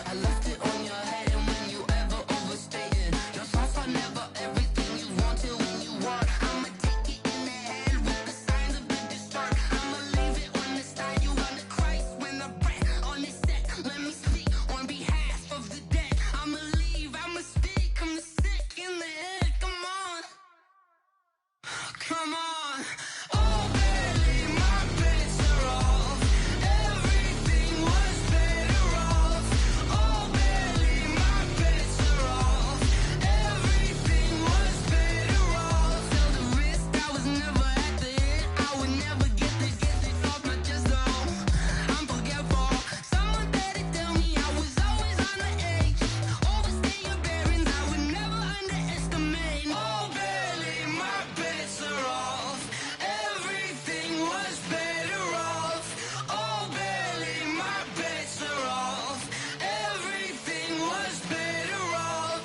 I left it on your head, and when you ever overstay it, your thoughts are never everything you wanted when you want. I'ma take it in the head with the signs of the distort. I'ma leave it on the side. You on the Christ when the breath on the set. Let me speak on behalf of the dead. I'ma leave, I'ma speak. I'm sick in the head. Come on, come on. Oh barely, my bets are off. Everything was better off. Oh barely, my bets are off. Everything was better off. Tell the risk I was never at the end. I would never get this off my chest though. I'm forgetful. Someone better tell me I was always on the edge. Overstay your bearings, I would never underestimate. Oh barely, my bets are off. Everything was better off. Oh barely, my bets are off. Everything was better off.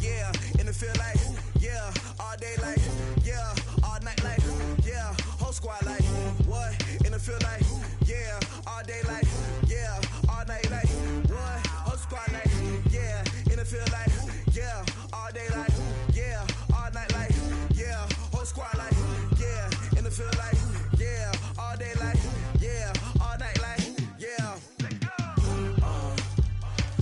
Yeah, and it feel like, yeah, all day like, yeah, all night like, yeah, whole squad like, what? And it feel like, yeah, all day like, yeah, all night like, what? Whole squad like, yeah, and it feel like, yeah, all day like, yeah, all night like, yeah, whole squad like, yeah, and it feel like, yeah, all day like, yeah, all night like, yeah.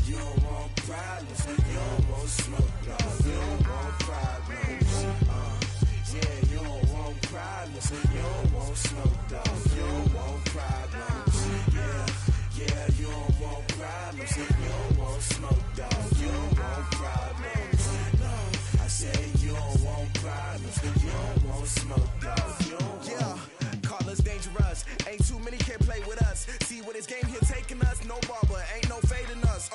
You don't want problems, you don't want smoke, no. You don't want problems, yeah. You don't want problems, you don't want smoke, dog. You don't want problems, yeah, yeah. You don't want problems, you don't want smoke, dog. You don't want problems, no. I said you don't want problems, you don't want smoke, dog. You don't want. Call us dangerous, ain't too many can play with us. See where this game here taking us, no barber, ain't no fading us.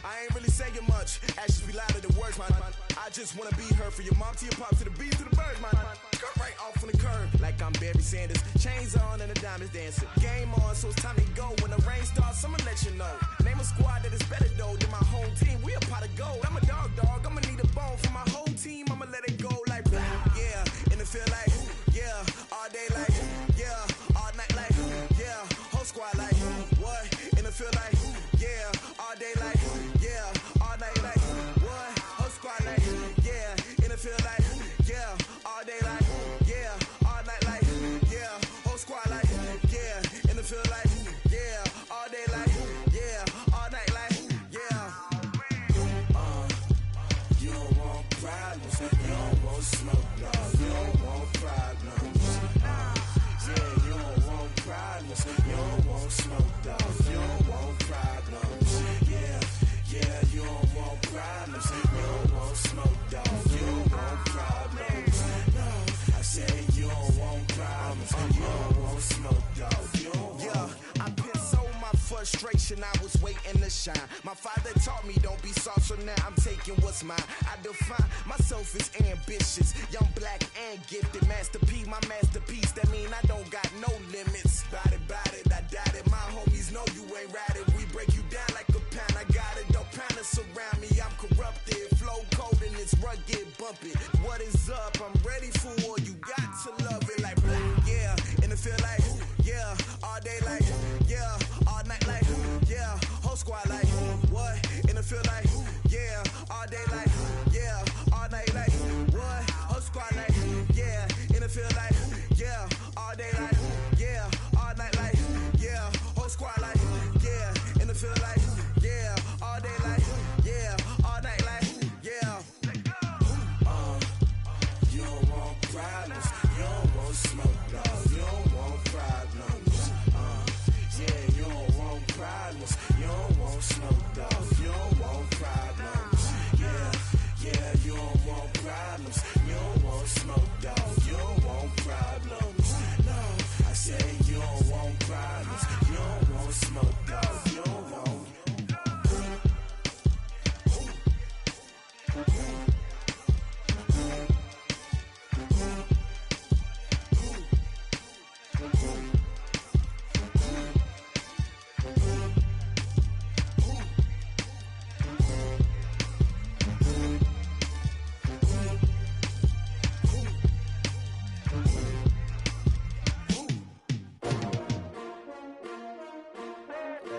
I ain't really saying much, actions be louder than words, man. I just wanna be heard, for your mom to your pop, to the beat, to the birds, man. Cut right off on the curb, like I'm Barry Sanders. Chains on and the diamonds dancing. Game on, so it's time to go. When the rain starts, I'ma let you know. Name a squad that is better though than my home team. We a pot of gold. I'm a dog, I'ma need a bone for my whole team. I'ma let it go like, yeah, and it feel like, yeah, all day like, yeah, all night like, yeah, whole squad like, what? And it feel like, yeah, all day like, yeah, all night like, what? Whole squad like, yeah, and it feel like, yeah, all day like, yeah, all night like, yeah, whole squad like, yeah, and it feel like, yeah, all day like, yeah, all night like, yeah. You don't want problems, you don't want smoke, no. You don't want problems, yeah. You don't want problems, you don't want smoke, dog. You don't want problems, yeah, yeah. You don't want problems, you don't want smoke, dog. You don't want problems, no. I said you don't want problems, you don't want smoke, dog. You don't want. Yeah, I pin so my frustration, I was waiting to shine. My father taught me don't be soft, so now I'm taking what's mine. I define myself as ambitious, young, black, and gifted. Master P, my masterpiece, that mean I don't got no limits. Bout it, I doubt it. My homies know you ain't ratted. We break you down like a pound. I got it, don't pound us around me. I'm corrupted, flow cold and it's rugged, bump it. What is up? I'm ready for war. You got to love it like black, yeah. And it feel like, yeah, all day like, yeah, all night like, yeah, whole squad like, what? And it feel like, yeah, all day like, yeah, all night like, what? Whole squad like, yeah, and it feel like, yeah, all day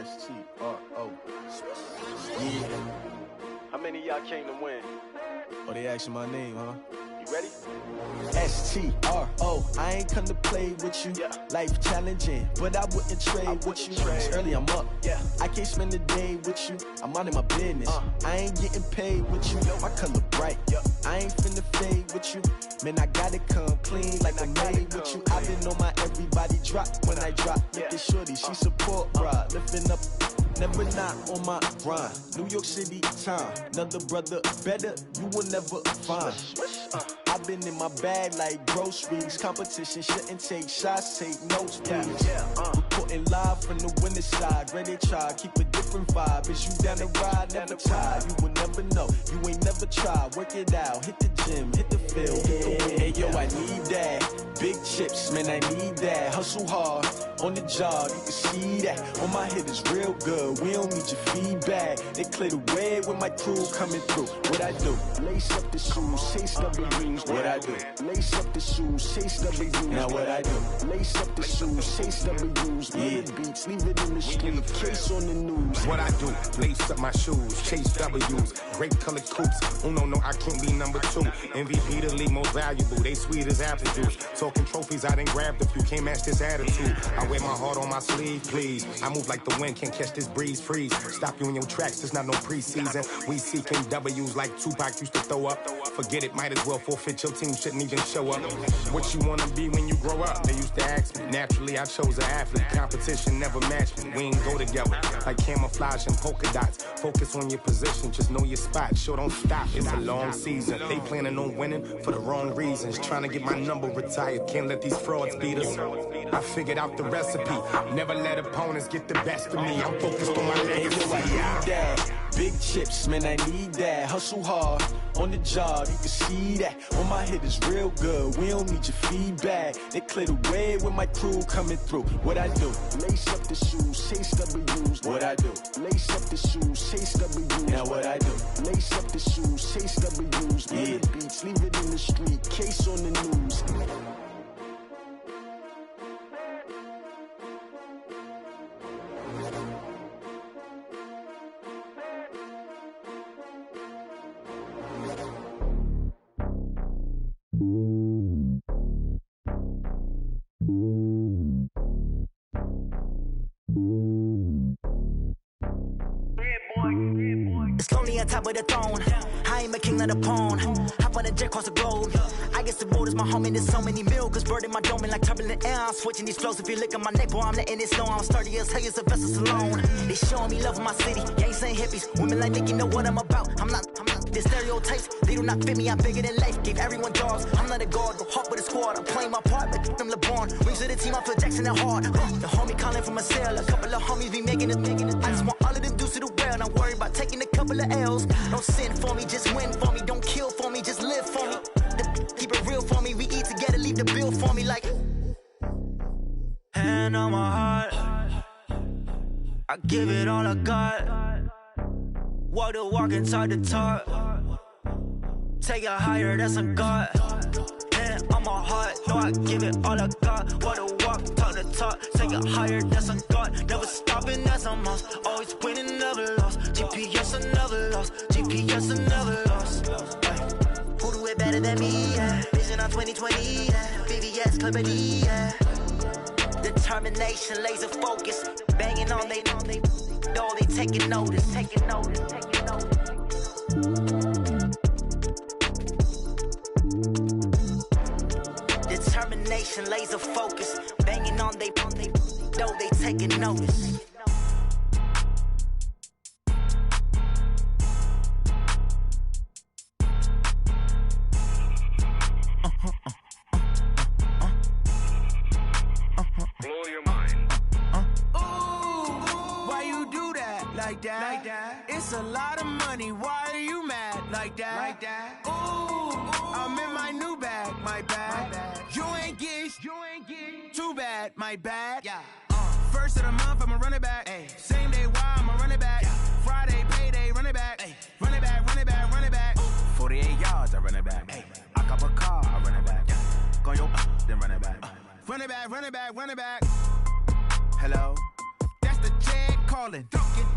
S-T-R-O. Yeah. How many of y'all came to win? Oh, they asking my name, huh? You ready? S-T-R-O. I ain't come to play with you. Yeah. Life challenging, but I wouldn't trade with you. It's early, I'm up. Yeah. I can't spend the day with you. I'm minding my business. I ain't getting paid with you. My color bright. I ain't finna fade with you. Man, I gotta come clean like I'm made with you. I've been on my everybody drop when I drop. Look at shorty, she support, bruh. Lifting up, never not on my grind. New York City time, another brother better, you will never find. I've been in my bag like groceries. Competition shouldn't take shots, take notes, please. Reporting live from the winning side. Ready to try, keep a different vibe. Is you down the ride, never tired. You will never know, you ain't never tried. Work it out, hit the gym, hit the field, hit the wind. Hey yo, I need that. Big chips, man, I need that. Hustle hard, on the job, you can see that. On my head is real good, we don't need your feedback. They clear the way with my crew coming through. What I do? Lace up the shoes, chase W's. What I do? Lace up the shoes, chase W's. Now what I do? Lace up the shoes, chase W's. Yeah. Beats, leave it in the street, case on the news. What I do? Lace up my shoes, chase W's. Great colored coops. Oh no, I can't be number 2. MVP the league most valuable. They sweet as apple juice. Talking trophies, I done grabbed a few. Can't match this attitude. I wear my heart on my sleeve, please. I move like the wind, can't catch this breeze, freeze. Stop you in your tracks, it's not no preseason. We seeking W's like Tupac used to throw up. Forget it, might as well forfeit. Your team shouldn't even show up. What you wanna be when you grow up? They used to ask me. Naturally, I chose an athlete. Competition never matched me. We ain't go together like camouflage and polka dots. Focus on your position, just know your spot. Sure, don't stop. It's a long season. They planning on winning for the wrong reasons. Trying to get my number retired. Can't let these frauds beat us. I figured out the recipe. Never let opponents get the best of me. I'm focused on my legacy. Big chips, man, I need that. Hustle hard, on the job, you can see that. On my head is real good, we don't need your feedback. They clear the way with my crew coming through. What I do? Lace up the shoes, chase W's. What I do? Lace up the shoes, chase W's. Now what I do? Lace up the shoes, chase W's. Yeah. Beats, leave it in the street, case on the news. It's lonely on top of the throne. I ain't a king of the pawn. Hop on a jet across the globe. I guess the road is my home and there's so many milkers burning my dome like turbulent air. I'm switching these flows. If you look at my neck, boy, I'm letting it slow. I'm sturdy as hell, as a vessel alone. They showing me love in my city. Gangs ain't hippies. Women like Nick, you know what I'm about. I'm not. The stereotypes, they do not fit me. I'm bigger than life. Gave everyone dogs. I'm not a guard, but hawk with a squad. I'm playing my part, but I'm LeBron. Wings of the team, I feel Jackson and hard. The homie calling from a cell. A couple of homies be making it. I just want all of them dudes to the well. Not worried about taking a couple of L's. Don't sin for me, just win for me. Don't kill for me, just live for me. Keep it real for me. We eat together, leave the bill for me like. Hand on my heart, I give it all I got. Walk the walk and talk the talk. Take it higher, that's a God. Hand on my heart, no, I give it all I got. Walk the walk, talk the talk. Take it higher, that's a God. Never stopping, that's a must. Always winning, never lost. GPS, I never lost. GPS, I never lost. Who do it better than me? Yeah. Vision on 2020. Yeah. VVS, Clarity. Yeah. Determination, laser focus. Banging on they door, they taking notice. Taking notice. Taking notice. Determination, laser focus. Banging on they door, they taking notice. Like that. It's a lot of money. Why are you mad like that? Ooh, I'm in my new bag, my bad. You ain't getting too bad, my bad. Yeah. First of the month, I'ma run it back. Ay. Same day, why I'ma run it back? Yeah. Friday, payday, run it back. Ay. Run it back, run it back, run it back. 48 yards, I run it back. Ay. I cop a car, I run it back. Yeah. Go yo, then run it back. Run it back, run it back, run it back. Hello, that's the check. calling.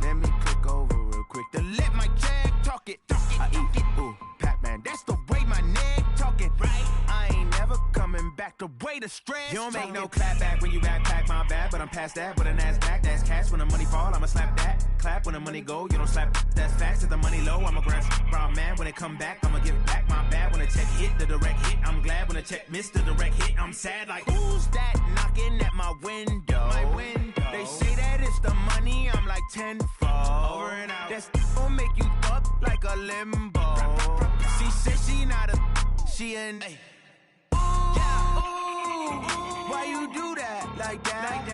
Let me click over real quick to let my jag talk it. I eat it, ooh, Pac-Man, that's the way my neck talking. Right, I ain't never coming back the way the stress. You don't make no clap back when you backpack, my bad, but I'm past that with a NASDAQ. That's cash when the money fall, I'ma slap that. Clap when the money go, you don't slap. That's facts. If the money low, I'ma grab brown man. When it come back, I'ma give back my bad. When the check hit, the direct hit, I'm glad. When the check missed the direct hit, I'm sad. Like, who's that knocking at my window? My window. They say that it's the money, I'm like tenfold. Over and out. That's gon' make you up like a limbo. She said she not a, she an. Ooh, yeah, ooh, why you do that like that?